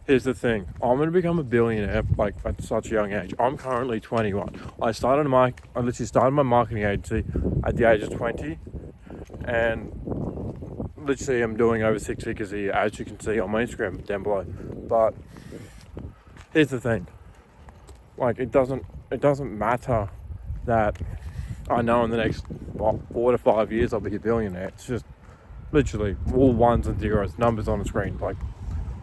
Here's the thing. I'm going to become a billionaire like at such a young age. I'm currently 21. I literally started my marketing agency at the age of 20, and literally I'm doing over 6 figures a year, as you can see on my Instagram down below. But here's the thing. Like it doesn't matter that I know in the next 4 to 5 years I'll be a billionaire. It's just literally all ones and zeros, numbers on the screen. Like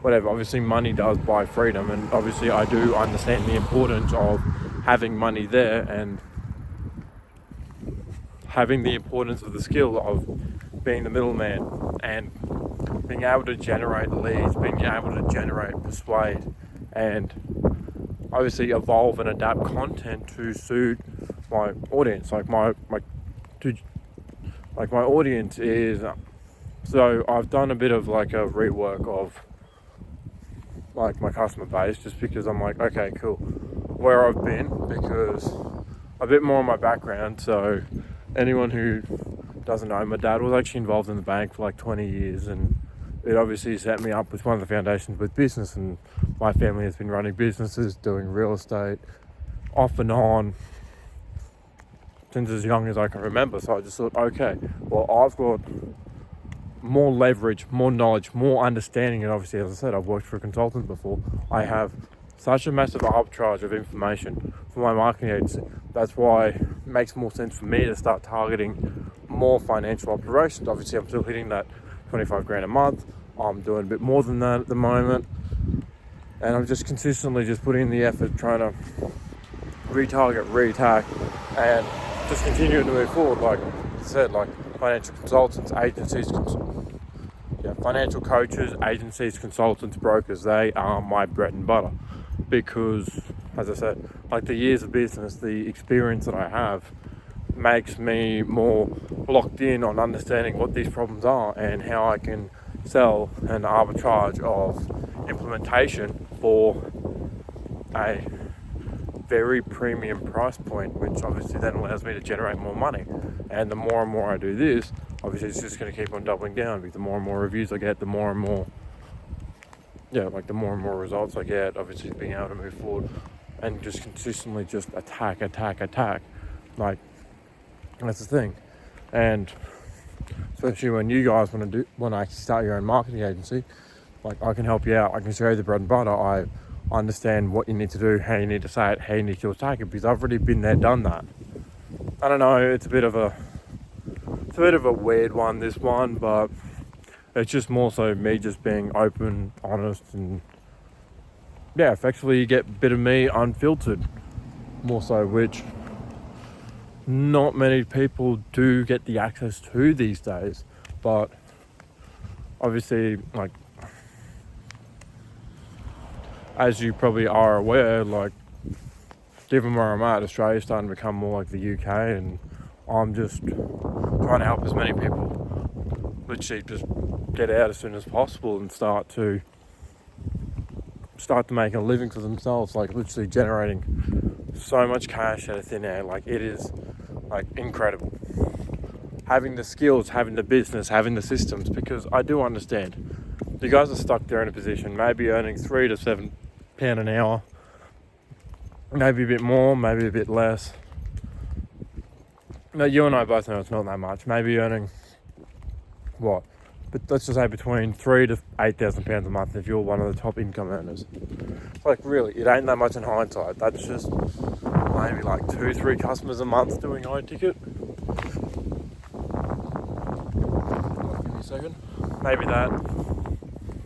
whatever. Obviously, money does buy freedom, and obviously, I do understand the importance of having money there and having the importance of the skill of being the middleman and being able to generate leads, being able to generate, persuade, and obviously evolve and adapt content to suit my audience. Like my audience is. So I've done a bit of like a rework of like my customer base, just because I'm like, okay, cool, where I've been, because a bit more on my background. So anyone who doesn't know, my dad was actually involved in the bank for like 20 years, and it obviously set me up with one of the foundations with business, and my family has been running businesses, doing real estate off and on since as young as I can remember. So I just thought, okay, well, I've got more leverage, more knowledge, more understanding, and obviously, as I said, I've worked for a consultant before. I have such a massive arbitrage of information for my marketing agency. That's why it makes more sense for me to start targeting more financial operations. Obviously, I'm still hitting that 25 grand a month. I'm doing a bit more than that at the moment, and I'm just consistently just putting in the effort, trying to re-attack, and just continuing to move forward. Like I said, like financial consultants, agencies, financial coaches, agencies, consultants, brokers, they are my bread and butter, because, as I said, like the years of business, the experience that I have makes me more locked in on understanding what these problems are and how I can sell an arbitrage of implementation for a very premium price point, which obviously then allows me to generate more money. And the more and more I do this, obviously it's just going to keep on doubling down, because the more and more reviews I get, the more and more results I get, obviously being able to move forward and just consistently just attack. Like, that's the thing. And especially when you guys want to start your own marketing agency, like I can help you out. I can show you the bread and butter. I understand what you need to do, how you need to say it, how you need to attack it, because I've already been there, done that. I don't know, it's a bit of a weird one, this one, but it's just more so me just being open, honest, and effectively you get a bit of me unfiltered, more so, which not many people do get the access to these days. But obviously, like, as you probably are aware, like, given where I'm at, Australia's starting to become more like the UK, and I'm just trying to help as many people literally just get out as soon as possible and start to make a living for themselves, like literally generating so much cash out of thin air. Like, it is like incredible. Having the skills, having the business, having the systems, because I do understand you guys are stuck there in a position, maybe earning £3 to £7 an hour, maybe a bit more, maybe a bit less. No, you and I both know it's not that much. Maybe earning what? But let's just say between £3,000 to £8,000 a month if you're one of the top income earners. Like, really, it ain't that much in hindsight. That's just maybe like 2-3 customers a month doing high ticket. Give me a second. Maybe that.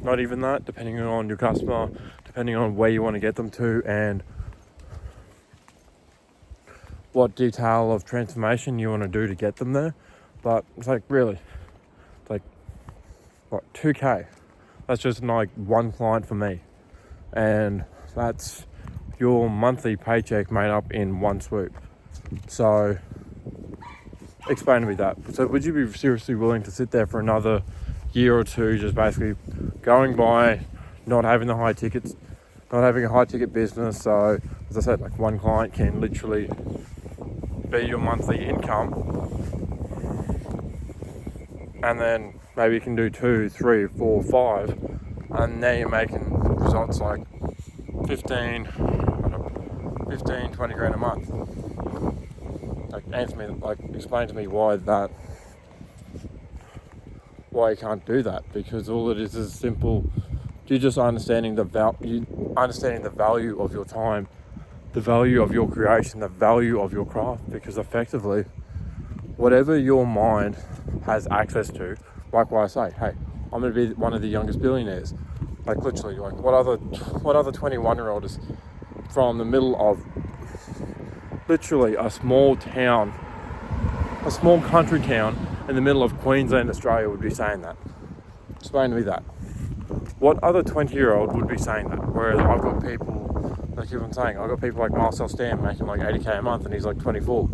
Not even that, depending on your customer, depending on where you want to get them to, and what detail of transformation you want to do to get them there. But it's like, really, it's like, what, 2K? That's just like one client for me. And that's your monthly paycheck made up in one swoop. So, explain to me that. So would you be seriously willing to sit there for another year or two, just basically going by, not having the high tickets, not having a high ticket business? So, as I said, like, one client can literally be your monthly income, and then maybe you can do 2, 3, 4, 5, and now you're making results like 15, 20 grand a month. Like, answer me, like, explain to me why you can't do that, because all it is simple. You're just understanding the value of your time, the value of your creation, the value of your craft, because effectively, whatever your mind has access to, like what I say, hey, I'm going to be one of the youngest billionaires. Like, literally, like, what other 21-year-old is from the middle of literally a small town, a small country town in the middle of Queensland, Australia would be saying that? Explain to me that. What other 20-year-old would be saying that? Whereas I've got people, like you were saying, I've got people like Marcel Stam making like 80k a month and he's like 24.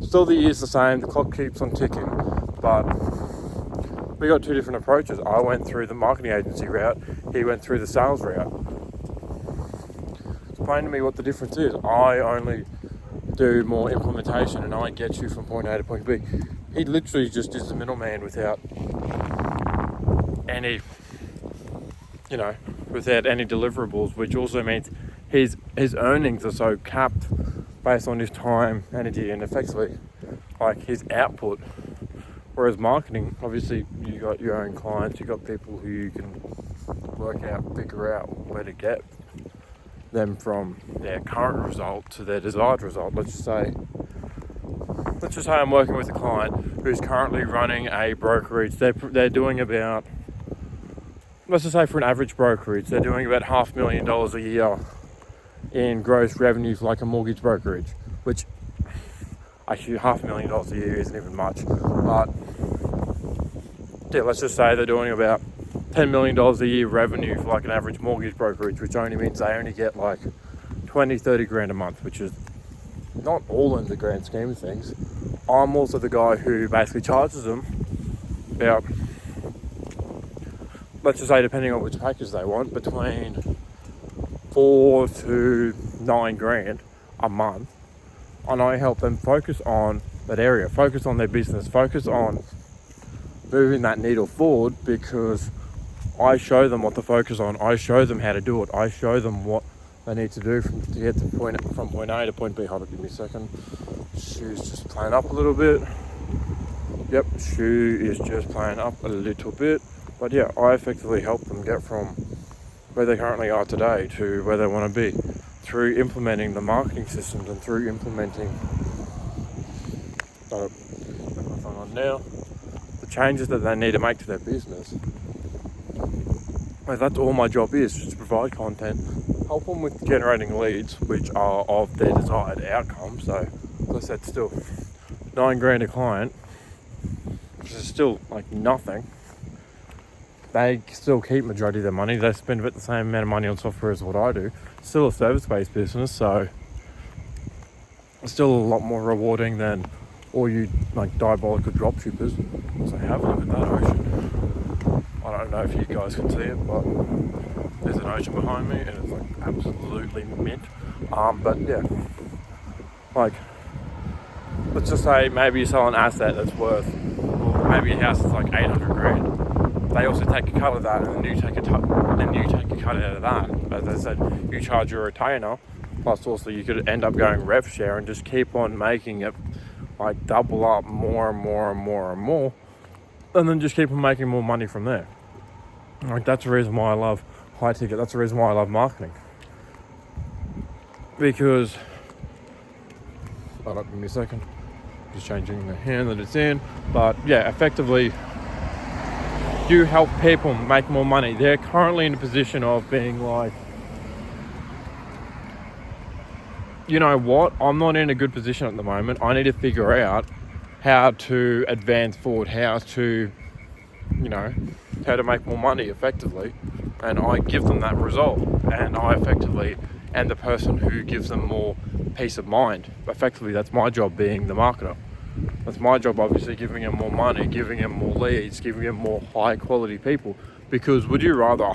Still the year's the same, the clock keeps on ticking, but we got two different approaches. I went through the marketing agency route, he went through the sales route. Explain to me what the difference is. I only do more implementation and I get you from point A to point B. He literally just is the middleman without any deliverables, which also means his earnings are so capped based on his time, energy, and effectively like his output. Whereas marketing, obviously you got your own clients, you got people who you can figure out where to get them from their current result to their desired result. Let's just say I'm working with a client who's currently running a brokerage. They're doing about, let's just say for an average brokerage, they're doing about $500,000 a year in gross revenue for like a mortgage brokerage, which actually $500,000 a year isn't even much. But yeah, let's just say they're doing about $10 million a year revenue for like an average mortgage brokerage, which only means they only get like 20, 30 grand a month, which is not all in the grand scheme of things. I'm also the guy who basically charges them about, let's just say, depending on which package they want, between 4 to 9 grand a month. And I help them focus on that area, focus on their business, focus on moving that needle forward, because I show them what to focus on. I show them how to do it. I show them what they need to do to get from point A to point B. Hold on, give me a second. Shoe's just playing up a little bit. Yep, shoe is just playing up a little bit. But yeah, I effectively help them get from where they currently are today to where they want to be through implementing the marketing systems and through implementing the changes that they need to make to their business. That's all my job is, just to provide content, help them with generating leads, which are of their desired outcome. So, as I said, still 9 grand a client, which is still like nothing. They still keep majority of their money. They spend about the same amount of money on software as what I do. Still a service-based business, so it's still a lot more rewarding than all you like diabolical dropshippers. So have a look at that ocean. I don't know if you guys can see it, but there's an ocean behind me and it's like absolutely mint. But yeah, like, let's just say maybe you sell an asset that's worth, or maybe a house is like 800 grand. They also take a cut of that, and then you take a cut out of that. As I said, you charge your retainer, plus also you could end up going rev share and just keep on making it like double up more and more and more and more, and then just keep on making more money from there. Like, that's the reason why I love high ticket. That's the reason why I love marketing. Because, hold up, give me a second. Just changing the hand that it's in. But yeah, effectively, you help people make more money. They're currently in a position of being like, you know what, I'm not in a good position at the moment. I need to figure out how to advance forward, how to make more money effectively. And I give them that result. And I effectively am the person who gives them more peace of mind. Effectively, that's my job, being the marketer. That's my job, obviously, giving them more money, giving them more leads, giving them more high quality people. Because would you rather,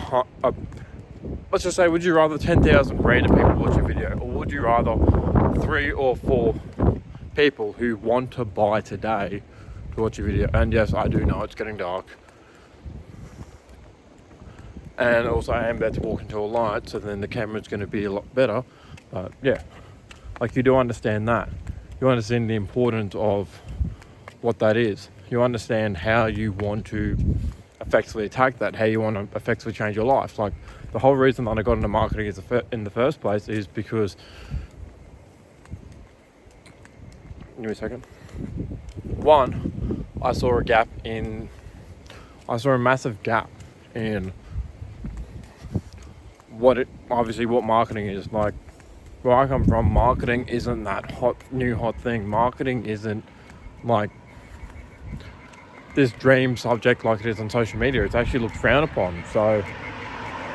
let's just say, would you rather 10,000 random people watch your video, or would you rather 3 or 4 people who want to buy today to watch your video? And yes, I do know it's getting dark. And also I am about to walk into a light, so then the camera's going to be a lot better. But yeah, like, you do understand that. You understand the importance of what that is. You understand how you want to effectively attack that, how you want to effectively change your life. Like, the whole reason that I got into marketing in the first place is because, give me a second. One, I saw a massive gap in what marketing is. Like, where I come from, marketing isn't that new hot thing. Marketing isn't like this dream subject like it is on social media. It's actually looked frowned upon. So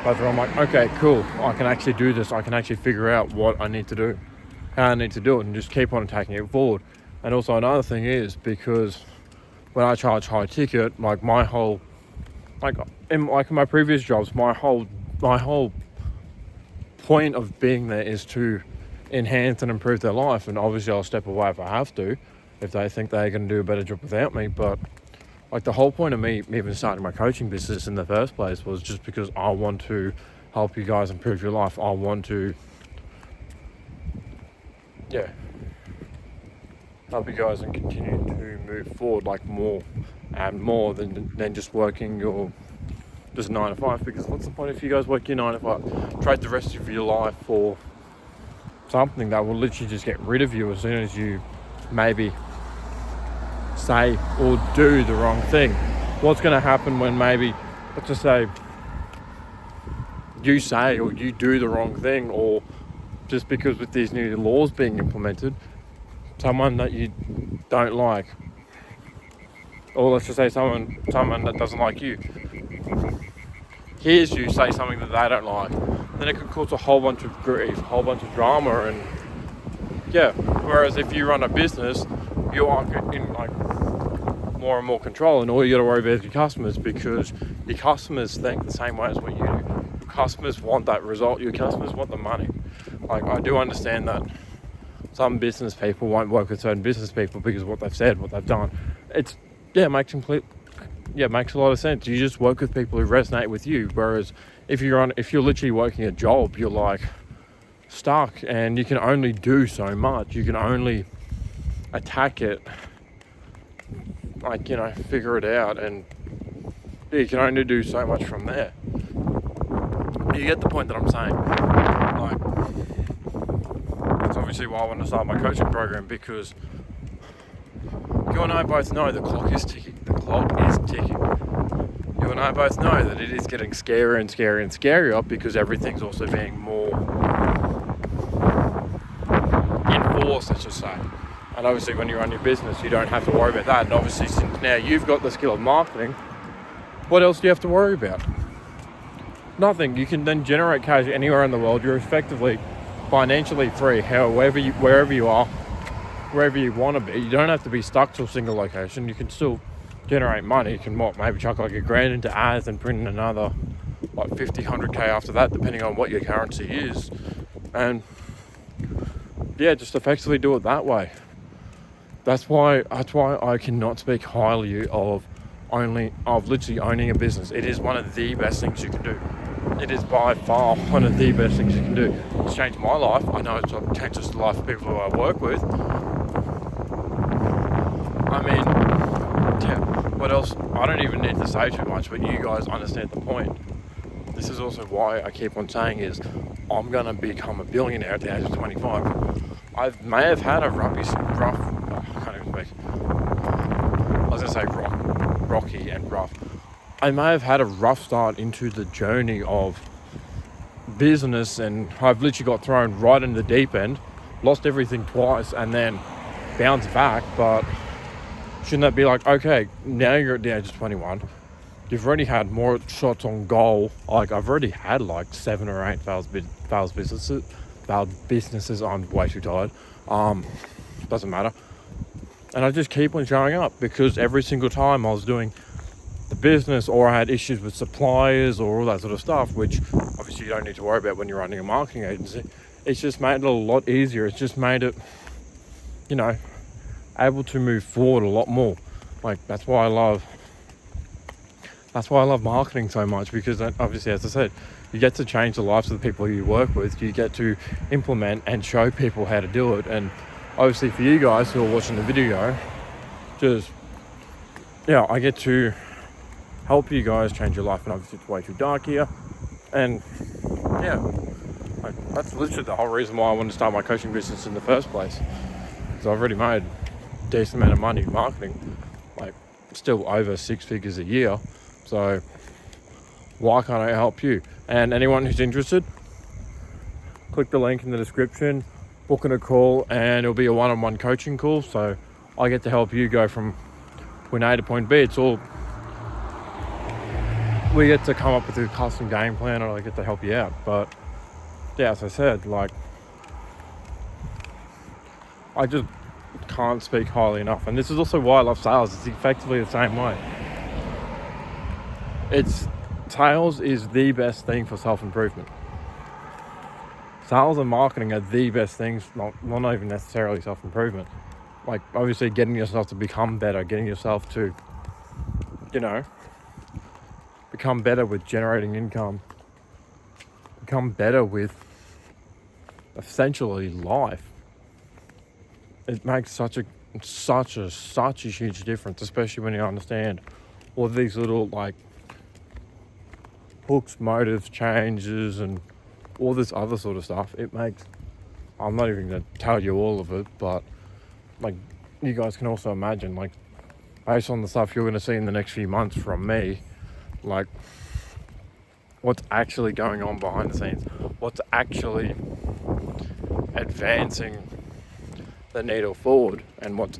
that's where I'm like, okay, cool, I can actually do this. I can actually figure out what I need to do, how I need to do it, and just keep on taking it forward. And also another thing is, because when I charge high ticket, like my whole, in my previous jobs, my whole point of being there is to enhance and improve their life. And obviously I'll step away if I have to, if they think they're going to do a better job without me. But like, the whole point of me even starting my coaching business in the first place was just because I want to help you guys improve your life. I want to, help you guys and continue to move forward, like more and more than just working your just 9 to 5. Because what's the point if you guys work your 9 to 5, trade the rest of your life for something that will literally just get rid of you as soon as you maybe say or do the wrong thing? What's going to happen when maybe, let's just say, you say or you do the wrong thing, or just because with these new laws being implemented, someone that you don't like, or let's just say someone that doesn't like you, hears you say something that they don't like, then it could cause a whole bunch of grief, a whole bunch of drama. And whereas if you run a business, you are in like more and more control, and all you got to worry about is your customers, because your customers think the same way as what you do. Your customers want that result. Your customers want the money. Like, I do understand that some business people won't work with certain business people because of what they've said, what they've done. Makes a lot of sense. You just work with people who resonate with you. Whereas if you're literally working a job, you're like stuck, and you can only do so much. You can only attack it, figure it out, and you can only do so much from there. You get the point that I'm saying? Like, that's obviously why I want to start my coaching program, because you and I both know the clock is ticking. The clock is ticking. You and I both know that it is getting scarier and scarier and scarier, because everything's also being more enforced, let's just say. And obviously when you run your business, you don't have to worry about that. And obviously, since now you've got the skill of marketing, what else do you have to worry about? Nothing. You can then generate cash anywhere in the world. You're effectively financially free, wherever you are, wherever you want to be. You don't have to be stuck to a single location. You can still generate money. You can maybe chuck like $1,000 into ads and print in another like 50, 100K after that, depending on what your currency is. And just effectively do it that way. That's why I cannot speak highly of literally owning a business. It is one of the best things you can do. It is by far one of the best things you can do. It's changed my life. I know it's changed the life of people who I work with. I mean, what else? I don't even need to say too much, but you guys understand the point. This is also why I keep on saying is, I'm going to become a billionaire at the age of 25. I may have had a rocky and rough. I may have had a rough start into the journey of business, and I've literally got thrown right in the deep end, lost everything twice, and then bounced back. But shouldn't that be like, okay, now you're at the age of 21, you've already had more shots on goal. Like, I've already had like 7 or 8 failed businesses. I'm way too tired. Doesn't matter. And I just keep on showing up, because every single time I was doing the business, or I had issues with suppliers or all that sort of stuff, which obviously you don't need to worry about when you're running a marketing agency, it's just made it a lot easier. It's just made it, able to move forward a lot more. Like, that's why I love That's why I love marketing so much, because obviously, as I said, you get to change the lives of the people you work with. You get to implement and show people how to do it. And obviously for you guys who are watching the video, I get to help you guys change your life. And obviously it's way too dark here. And that's literally the whole reason why I wanted to start my coaching business in the first place. Because I've already made a decent amount of money in marketing, like still over 6 figures a year. So why can't I help you? And anyone who's interested, click the link in the description, book in a call, and it'll be a one-on-one coaching call. So I get to help you go from point A to point B. We get to come up with a custom game plan, and I get to help you out. But yeah, as I said, like, I just can't speak highly enough. And this is also why I love sales. It's effectively the same way. Sales is the best thing for self-improvement. Sales and marketing are the best things, not even necessarily self-improvement. Like, obviously getting yourself to become better, getting yourself to, become better with generating income, become better with essentially life. It makes such a huge difference, especially when you understand all these little like hooks, motives, changes, and all this other sort of stuff. I'm not even going to tell you all of it, but like, you guys can also imagine, like, based on the stuff you're going to see in the next few months from me, like, what's actually going on behind the scenes, what's actually advancing the needle forward, and what's,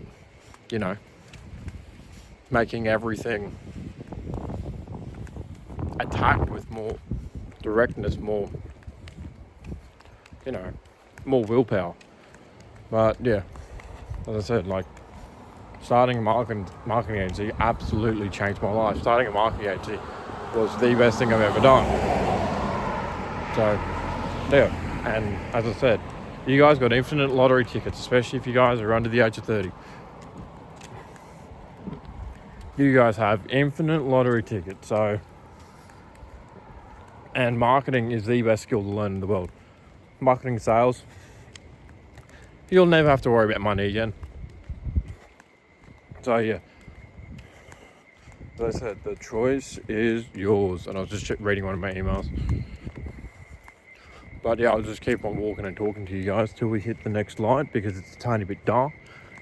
making everything attacked with more directness, more willpower. But yeah, as I said, like, starting a marketing agency absolutely changed my life. Starting a marketing agency was the best thing I've ever done. So yeah, and as I said, you guys got infinite lottery tickets, especially if you guys are under the age of 30. You guys have infinite lottery tickets. So, and marketing is the best skill to learn in the world. Marketing, sales, you'll never have to worry about money again. So yeah, as I said, the choice is yours. And I was just reading one of my emails. But yeah, I'll just keep on walking and talking to you guys till we hit the next light, because it's a tiny bit dark.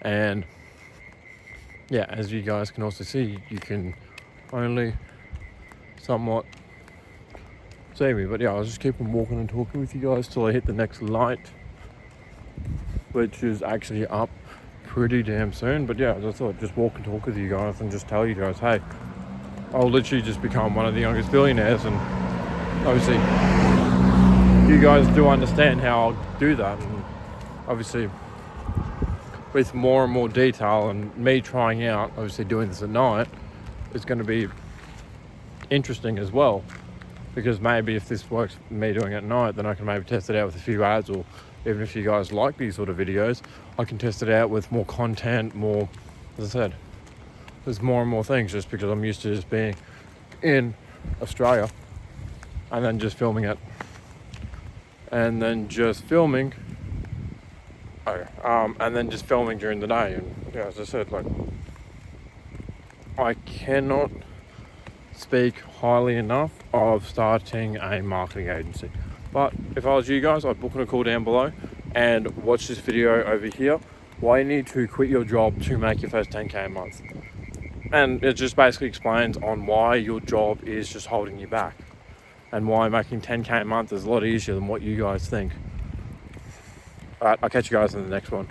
And yeah, as you guys can also see, you can only somewhat see me. But yeah, I'll just keep on walking and talking with you guys till I hit the next light, which is actually up pretty damn soon. But yeah, as I thought, just walk and talk with you guys and just tell you guys, hey, I'll literally just become one of the youngest billionaires. And obviously you guys do understand how I'll do that, and obviously with more and more detail, and me trying out, obviously doing this at night, is going to be interesting as well, because maybe if this works, me doing it at night, then I can maybe test it out with a few ads, or even if you guys like these sort of videos, I can test it out with more content, more, as I said, there's more and more things, just because I'm used to just being in Australia and then just filming it, and then just filming during the day. And yeah, as I said, like, I cannot speak highly enough of starting a marketing agency. But if I was you guys, I'd book on a call down below and watch this video over here, why you need to quit your job to make your first 10k a month. And it just basically explains on why your job is just holding you back, and why making 10k a month is a lot easier than what you guys think. Alright, I'll catch you guys in the next one.